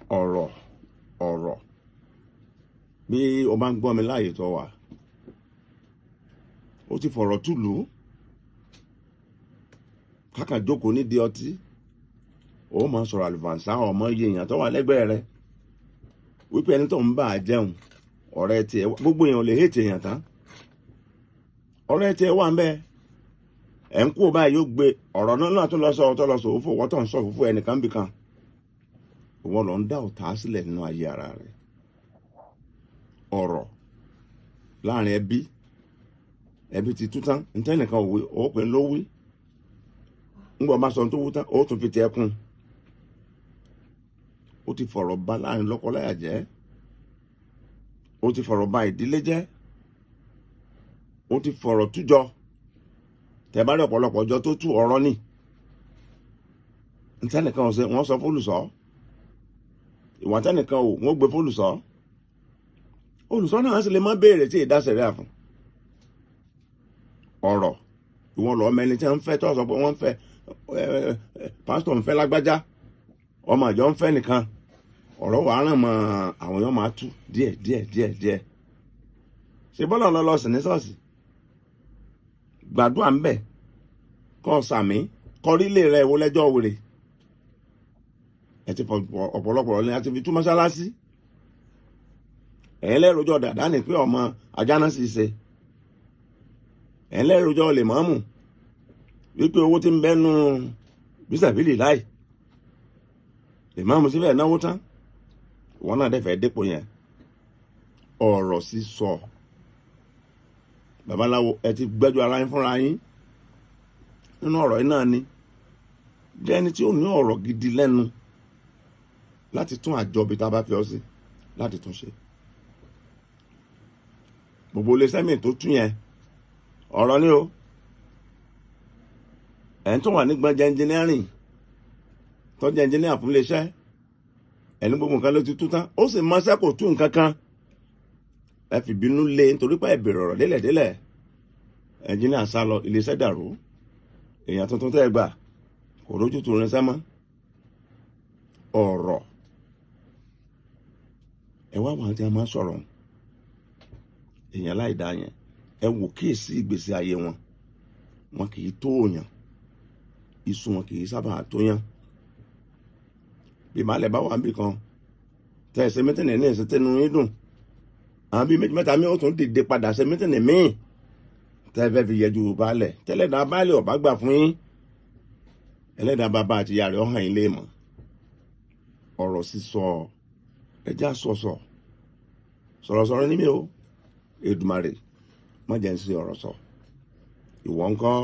ọ̀rọ̀ bí o bá ń gbọ́ mi láàyè tó wà ó ti fọ̀rọ̀ túlù kákà jókòó nídìí ọtí ó máa sọ̀rọ̀ àlùfàǹsá ọmọ iye èèyàn tó wà lẹ́gbẹ̀ẹ́ rẹ wípé ẹni tó ń bá a jẹun ọ̀rẹ́ tiẹ̀ gbogbo èèyàn lè hẹ́ẹ̀tì èèyàn tán ọ̀rẹ́ tiẹ̀ wà ń bẹ́ẹ̀ ẹ̀ ń kú báyìí yóò gbé ọ̀rọ̀ náà tó lọ sọ òfò wọ́tọ̀ ń sọ òfò ẹnìkan bì kan ìwọ lọ ń dá ọ̀tá sílẹ̀ nínú ayé ara rẹ̀ ọ̀rọ̀ láàrin ẹbí ti tú tán ntẹ́nìkan òwe òpin ló wí ńgbọ́ bá sọ tó wú tán ó tún fi tiẹ̀ kún ó ti fọ̀rọ̀ bà láàrin lọ́kọláya jẹ́ ó ti fọ̀rọ̀ bà ìdílé jẹ́ ó ti fọ̀rọ̀ tújọ tẹ̀bárí ọ̀pọ̀lọpọ̀ ọjọ́ tó tú ọ̀rọ̀ ní ntẹ́nìkan wọ́n sọ fólùsọ́ ìwà tẹ́nìkan ò wọ́n gbé fólùsọ́ olùsọ́ náà sì lè má béèrè tí ìdásẹ̀rẹ́ àfún ọ̀rọ̀ ìwọ̀n lọ́ọ́ mẹ́ni tí wọ́n ń fẹ́ tó sọ pé wọ́n ń fẹ́ pásítọ̀ ń fẹ́ lágbájá ọmọ àjọ ń fẹ́ nìkan ọ̀rọ̀ wàá ràn mọ́ àwọn èèyàn máa tú díẹ̀ ṣe bọ́lá lọ́lọ́ sí ní ṣọ́ọ̀ṣì gbàdúrà ń bẹ̀ kọ́ sàmí kọrílé rẹ̀ wo lẹ́jọ́ wèrè ẹ ti ọ̀pọ̀lọpọ̀ ní àti fi tú mọ́ṣáláṣí ẹ̀ lẹ́rọjọ́ dàdá ní pé ọmọ ajáná sì ṣe ẹ̀ lẹ́rọjọ́ lè mọ́mù wípé owó tí ń bẹ́nu bísàbílì láì lè mọ́mù síbẹ̀ náwó tán wọn náà dẹ́fẹ̀ẹ́ dépò yẹn ọ̀rọ̀ sísọ babaláwo ẹ ti gbẹ́jọ́ ara yín fúnra yín nínú ọ̀rọ̀ yìí náà ni jẹ́ ẹni tí ó ní ọ̀rọ̀ gidi lẹ́nu láti tún àjọ bí tá a bá fi ọ sí láti tún ṣe gbogbo ilé sẹ́mi tó tún yẹn ọ̀rọ̀ ni o ẹ̀ ń tún wà nígbà jẹ́ ẹnjìnírìn tó jẹ́ ẹnjìnírìn fún iléeṣẹ́ ẹni gbogbo nǹkan ló ti tú tán ó sì mọ́ṣẹ́ kò tú nǹkan kan ẹ fi bínú lé nítorí pé ìbẹ̀rẹ̀ ọ̀rọ̀ délẹ̀délẹ̀ ẹnjìnírìn sá lọ iléeṣẹ́ dàrú èèyàn tuntun tẹ́ ẹ gbà kò rójú tó rinṣẹ́ mọ́ ọ̀rọ̀ ẹ wá wọn tí a máa sọ̀rọ̀ èèyàn láì dá yẹn ẹ wò kíyèsí ìgbésí ayé wọn kì í tó òyàn iṣu wọn kì í sábà tó yàn bí màálẹ̀ bá wà níbì kan tẹ ẹsẹ̀ mẹ́tẹ̀ẹ̀nì ní ẹsẹ̀ tẹnu yín dùn àwọn bíi méjì mẹ́ta mi ó tún dìde padà ẹsẹ̀ mẹ́tẹ̀ẹ̀nì míì tẹ fẹ́ fi yẹjú baálẹ̀ tẹ́lẹ̀dá baálẹ̀ ọ̀bá gbà fún yín ẹlẹ́dàá bàbá àti ìyá rẹ̀ ọ̀hàn yín lè mọ̀ ọ̀rọ̀ sísọ ẹjẹ́ sọ̀rọ̀sọ̀rọ̀ ní mi o Èdùmàrè má jẹ́ ń sí ọ̀rọ̀ sọ ìwọ ńkọ́